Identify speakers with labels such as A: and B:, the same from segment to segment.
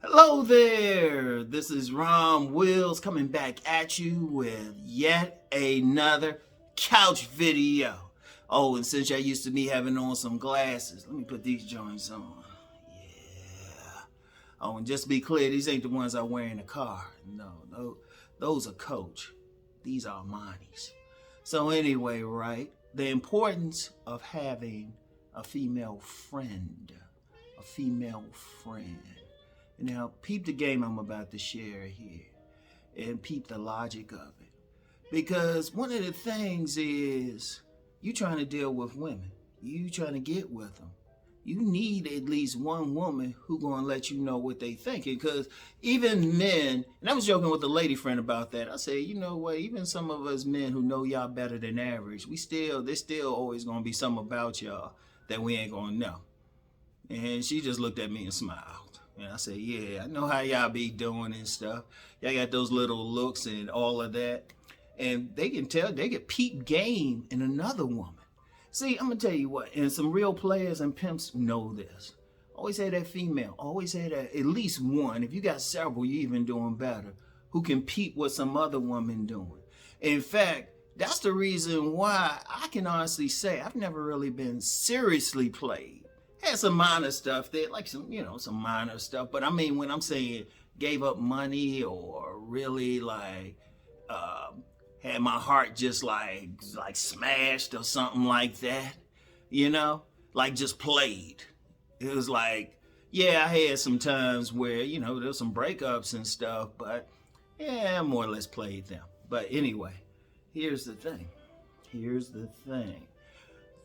A: Hello there, this is Rom Wills coming back at you with yet another couch video. Oh, and since y'all used to me having on some glasses, let me put these joints on. Yeah. Oh, and just to be clear, these ain't the ones I wear in the car. No, those are Coach. These are Armani's. So anyway, right, the importance of having a female friend. A female friend. Now, peep the game I'm about to share here and peep the logic of it. Because one of the things is you trying to deal with women. You trying to get with them. You need at least one woman who gonna let you know what they thinking. Because even men, and I was joking with a lady friend about that. I said, you know what? Even some of us men who know y'all better than average, there's still always gonna be something about y'all that we ain't gonna know. And she just looked at me and smiled. And I said, yeah, I know how y'all be doing and stuff. Y'all got those little looks and all of that. And they can tell, they can peep game in another woman. See, I'm going to tell you what, and some real players and pimps know this. Always have that female, always have that at least one. If you got several, you're even doing better, who can peep what some other woman doing. In fact, that's the reason why I can honestly say I've never really been seriously played. Had some minor stuff there, like some minor stuff. But I mean, when I'm saying gave up money or really had my heart just like smashed or something like that, like just played. It was like, yeah, I had some times where, there was some breakups and stuff, but yeah, I more or less played them. But anyway, here's the thing.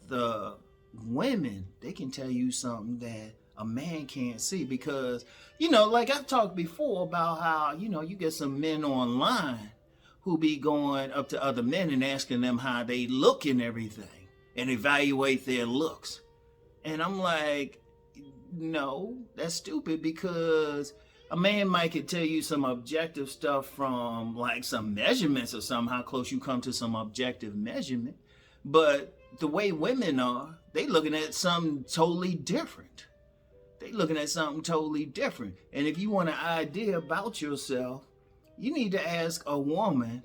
A: The women, they can tell you something that a man can't see because, like I've talked before about how, you get some men online who be going up to other men and asking them how they look and everything and evaluate their looks. And I'm like, no, that's stupid because a man might could tell you some objective stuff from like some measurements or something, how close you come to some objective measurement. But the way women are, they looking at something totally different. And if you want an idea about yourself, you need to ask a woman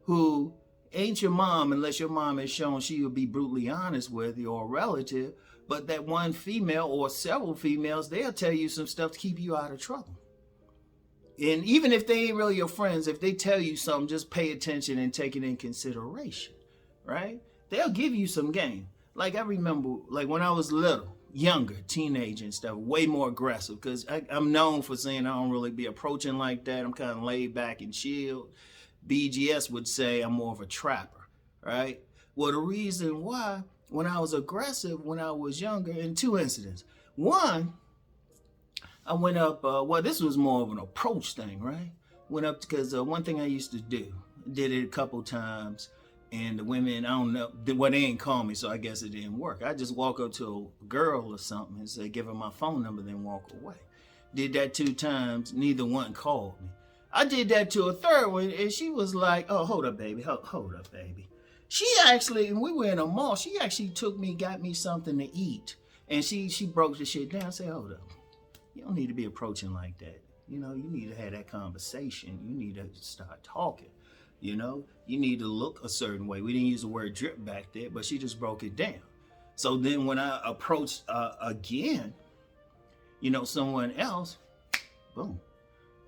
A: who ain't your mom, unless your mom has shown she will be brutally honest with you or a relative, but that one female or several females, they'll tell you some stuff to keep you out of trouble. And even if they ain't really your friends, if they tell you something, just pay attention and take it in consideration, right? They'll give you some game. Like I remember, like when I was little, younger, teenager and stuff, way more aggressive because I'm known for saying I don't really be approaching like that. I'm kind of laid back and chilled. BGS would say I'm more of a trapper, right? Well, the reason why, when I was aggressive, when I was younger, in two incidents. One, I went up, this was more of an approach thing, right? Went up because one thing I used to do, did it a couple times, and the women, I don't know, they didn't call me, so I guess it didn't work. I just walk up to a girl or something and say, give her my phone number, then walk away. Did that 2 times, neither one called me. I did that to a third one, and she was like, oh, hold up, baby, hold up, baby. She actually, and we were in a mall, she actually got me something to eat. And she broke the shit down. I said, hold up, you don't need to be approaching like that. You need to have that conversation. You need to start talking. You need to look a certain way. We didn't use the word drip back there, but she just broke it down. So then when I approached again, someone else, boom,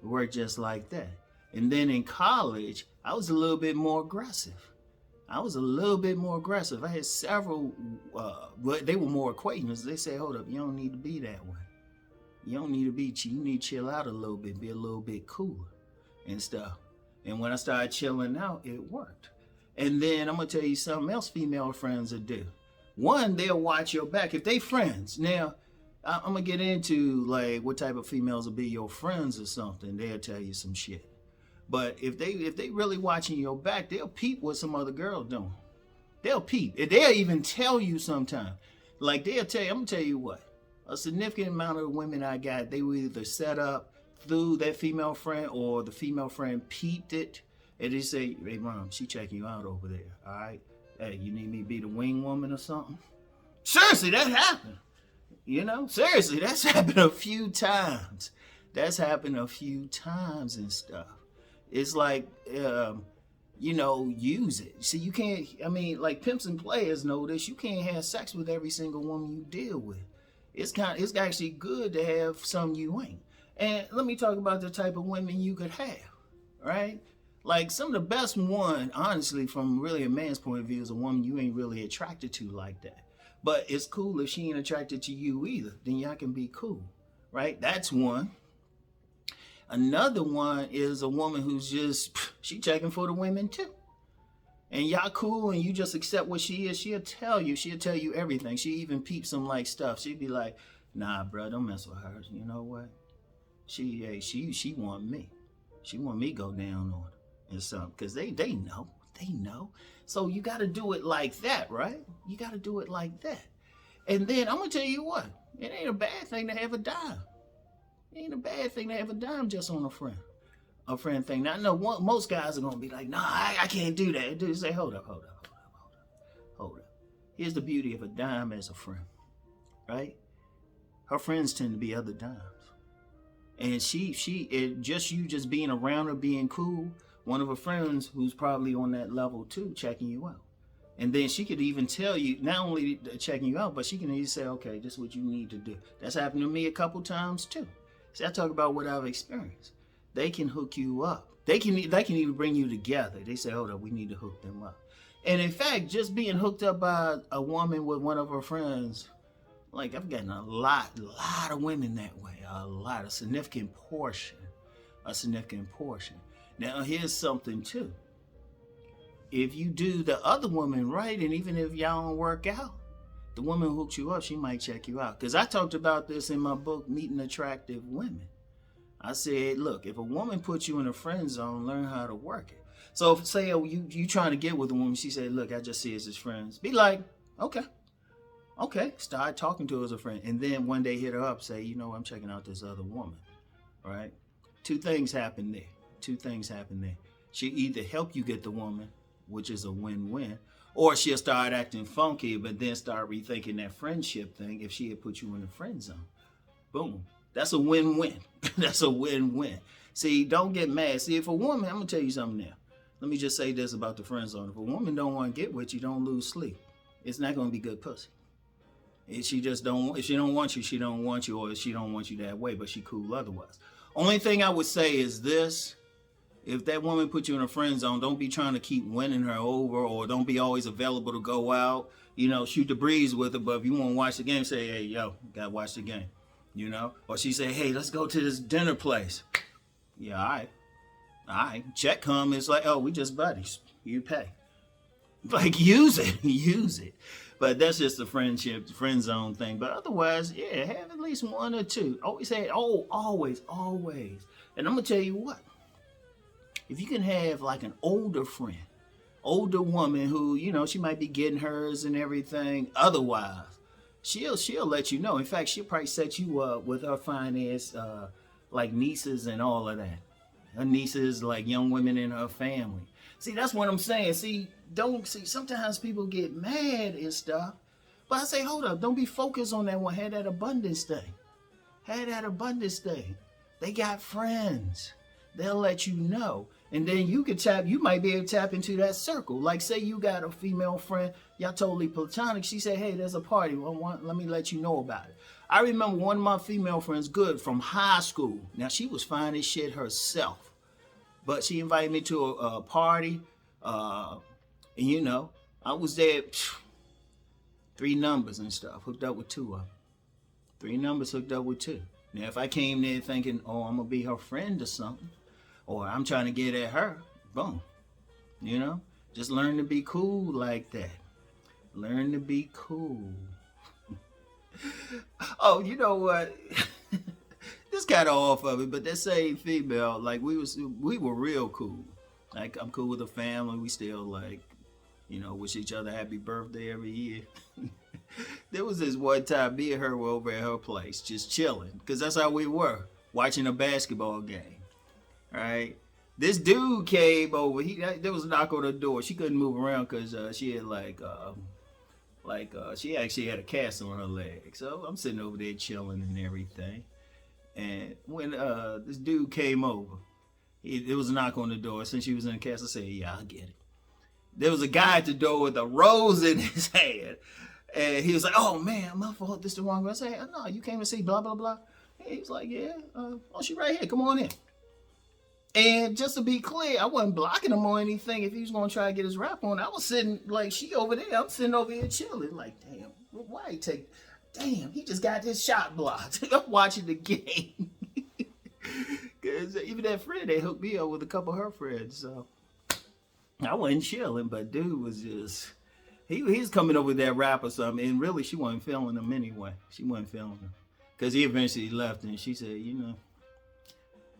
A: it worked just like that. And then in college, I was a little bit more aggressive. I had several, they were more acquaintances. They said, hold up, you don't need to be that way. You need to chill out a little bit, be a little bit cooler and stuff. And when I started chilling out, it worked. And then I'm going to tell you something else female friends will do. One, they'll watch your back. If they friends, now, I'm going to get into like what type of females will be your friends or something. They'll tell you some shit. But if they really watching your back, they'll peep what some other girl doing. They'll peep. They'll even tell you sometime. Like they'll tell you, I'm going to tell you what. A significant amount of women I got, they were either set up through that female friend or the female friend peeped it and they say, hey mom, she checking you out over there, all right? Hey, you need me to be the wing woman or something? Seriously, that happened. Seriously, that's happened a few times. That's happened a few times and stuff. It's like, use it. See, you can't, I mean, like pimps and players know this. You can't have sex with every single woman you deal with. It's actually good to have some you ain't. And let me talk about the type of women you could have, right? Like some of the best one, honestly, from really a man's point of view, is a woman you ain't really attracted to like that. But it's cool if she ain't attracted to you either. Then y'all can be cool, right? That's one. Another one is a woman who's just, she checking for the women too. And y'all cool and you just accept what she is. She'll tell you everything. She even peeps some like stuff. She'd be like, nah, bro, don't mess with her. You know what? She want me. She want me go down on her and something. Cause they know. They know. So you gotta do it like that, right? You gotta do it like that. And then I'm gonna tell you what, it ain't a bad thing to have a dime. It ain't a bad thing to have a dime just on a friend thing. Now I know most guys are gonna be like, nah, I can't do that. Dude, say, hold up. Here's the beauty of a dime as a friend, right? Her friends tend to be other dimes. And just being around her, being cool, one of her friends who's probably on that level too, checking you out. And then she could even tell you, not only checking you out, but she can even say, okay, this is what you need to do. That's happened to me a couple times too. See, I talk about what I've experienced. They can hook you up. They can even bring you together. They say, hold up, we need to hook them up. And in fact, just being hooked up by a woman with one of her friends, like I've gotten a lot of women that way, a significant portion. Now here's something too. If you do the other woman right, and even if y'all don't work out, the woman who hooks you up, she might check you out. Because I talked about this in my book, Meeting Attractive Women. I said, look, if a woman puts you in a friend zone, learn how to work it. So if, say you trying to get with a woman, she said, look, I just see us as friends. Be like, okay. Start talking to her as a friend. And then one day hit her up, say, you know, I'm checking out this other woman, right? Two things happen there. She either help you get the woman, which is a win-win, or she'll start acting funky, but then start rethinking that friendship thing if she had put you in the friend zone. Boom. That's a win-win. That's a win-win. See, don't get mad. See, if a woman, I'm going to tell you something now. Let me just say this about the friend zone. If a woman don't want to get with you, don't lose sleep. It's not going to be good pussy. If she don't want you, she don't want you, or she don't want you that way, but she cool otherwise. Only thing I would say is this. If that woman put you in a friend zone, don't be trying to keep winning her over, or don't be always available to go out, shoot the breeze with her. But if you want to watch the game, say, hey, yo, gotta watch the game, Or she say, hey, let's go to this dinner place. Yeah, all right. Check come, it's like, oh, we just buddies. You pay. Like, use it. But that's just the friend zone thing. But otherwise, yeah, have at least one or two. Always say, always. And I'm going to tell you what. If you can have like an older friend, older woman who, she might be getting hers and everything. Otherwise, she'll let you know. In fact, she'll probably set you up with her finance, like nieces and all of that. Her nieces, like young women in her family. See, that's what I'm saying. Sometimes people get mad and stuff. But I say, hold up, don't be focused on that one. Have that abundance thing. They got friends. They'll let you know. And then you might be able to tap into that circle. Like say you got a female friend, y'all totally platonic. She said, hey, there's a party. Let me let you know about it. I remember one of my female friends, good, from high school. Now she was fine as shit herself. But she invited me to a party. And I was there, 3 numbers and stuff, hooked up with 2 of them. 3 numbers hooked up with 2. Now if I came there thinking, oh, I'm going to be her friend or something, or I'm trying to get at her, boom. Just learn to be cool like that. Learn to be cool. Oh, you know what? This got off of it, but that same female, like we were real cool. Like I'm cool with the family. We still like, wish each other happy birthday every year. There was this one time me and her were over at her place, just chilling, because that's how we were, watching a basketball game. Right, this dude came over. There was a knock on the door. She couldn't move around because she had she actually had a cast on her leg. So I'm sitting over there chilling and everything. And when this dude came over, it was a knock on the door. Since she was in the cast, I said, yeah, I get it. There was a guy at the door with a rose in his hand. And he was like, oh, man, my fault. This is the wrong girl. I said, no, you came to see blah, blah, blah. And he was like, yeah, oh, she right here. Come on in. And just to be clear, I wasn't blocking him or anything. If he was going to try to get his rap on, I was sitting, like, she over there. I'm sitting over here chilling. Like, damn, why he take... Damn, he just got this shot blocked. I'm watching the game. Because even that friend, they hooked me up with a couple of her friends. So I wasn't chilling, but dude was just... He's coming up with that rap or something. And really, she wasn't feeling him anyway. She wasn't feeling him. Because he eventually left, and she said, you know...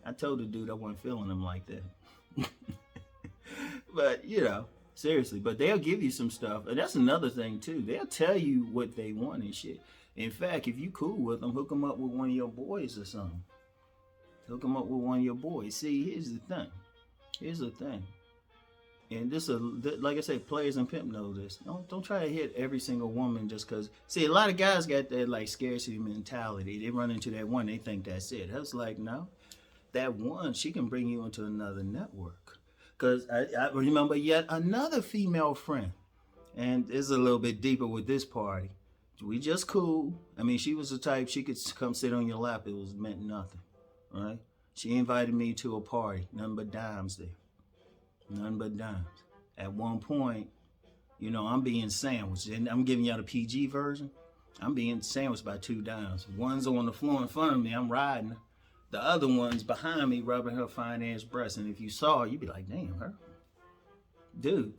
A: I told the dude I wasn't feeling him like that. But, you know, seriously. But they'll give you some stuff. And that's another thing, too. They'll tell you what they want and shit. In fact, if you cool with them, hook them up with one of your boys or something. Hook them up with one of your boys. See, here's the thing. Here's the thing. And this, like I say, players and pimp know this. Don't try to hit every single woman just because. See, a lot of guys got that, like, scarcity mentality. They run into that one, they think that's it. That's like, no. That one, she can bring you into another network. Because I remember yet another female friend. And it's a little bit deeper with this party. We just cool. I mean, she was the type, she could come sit on your lap. It was meant nothing, right? She invited me to a party. Nothing but dimes there. Nothing but dimes. At one point, you know, I'm being sandwiched. And I'm giving y'all the PG version. I'm being sandwiched by 2 dimes. One's on the floor in front of me. I'm riding her. The other one's behind me rubbing her fine ass breast. And if you saw her, you'd be like, damn, her. Dude,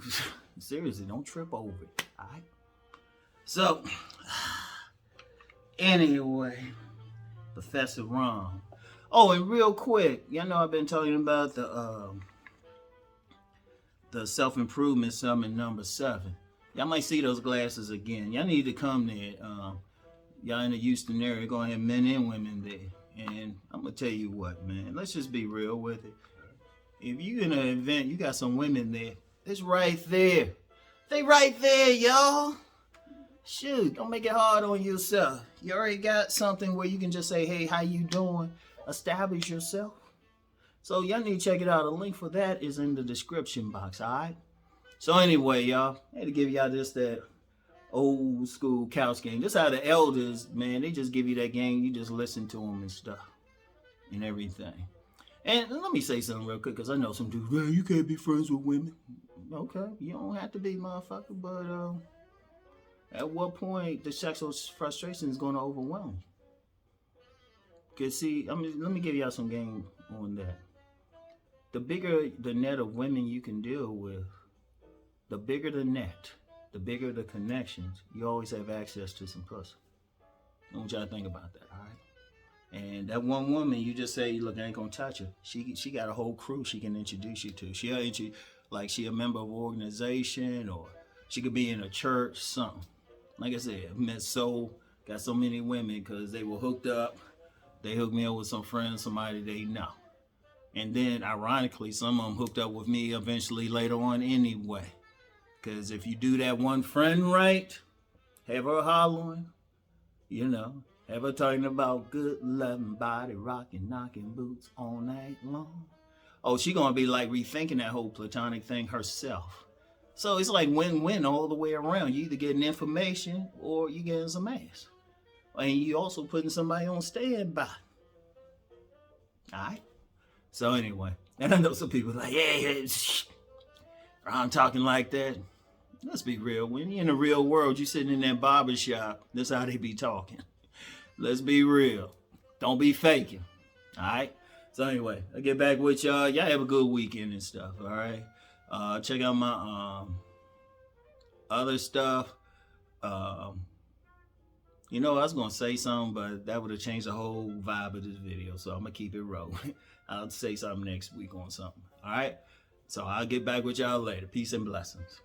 A: seriously, don't trip over it. All right? So, anyway, Professor Ron. Oh, and real quick, y'all know I've been talking about the self-improvement summit number 7. Y'all might see those glasses again. Y'all need to come there. Y'all in the Houston area, going to have men and women there. And I'm going to tell you what, man. Let's just be real with it. If you in an event, you got some women there. It's right there. They right there, y'all. Shoot, don't make it hard on yourself. You already got something where you can just say, hey, how you doing? Establish yourself. So y'all need to check it out. A link for that is in the description box, all right? So anyway, y'all, I had to give y'all just that old school couch game. This how the elders, man, they just give you that game. You just listen to them and stuff and everything. And let me say something real quick, because I know some dudes, man, you can't be friends with women. Okay, you don't have to be, motherfucker, but at what point the sexual frustration is going to overwhelm you? Because see, let me give y'all some game on that. The bigger the net of women you can deal with, the bigger the net, the bigger the connections, you always have access to some pussy. I want y'all to think about that, all right? And that one woman, you just say, look, I ain't gonna touch her. She got a whole crew she can introduce you to. She a member of an organization, or she could be in a church, something. Like I said, I met got so many women because they were hooked up. They hooked me up with some friends, somebody they know. And then, ironically, some of them hooked up with me eventually later on anyway. Because if you do that one friend right, have her hollering, you know, have her talking about good loving body, rocking, knocking boots all night long. Oh, she going to be like rethinking that whole platonic thing herself. So it's like win-win all the way around. You either getting information or you getting some ass. And you also putting somebody on standby. All right? So anyway, and I know some people like, hey, I'm talking like that. Let's be real. When you're in the real world, you sitting in that barber shop, that's how they be talking. Let's be real. Don't be faking. All right? So anyway, I'll get back with y'all. Y'all have a good weekend and stuff, all right? Check out my other stuff. You know, I was going to say something, but that would have changed the whole vibe of this video. So I'm going to keep it rolling. I'll say something next week on something. All right? So I'll get back with y'all later. Peace and blessings.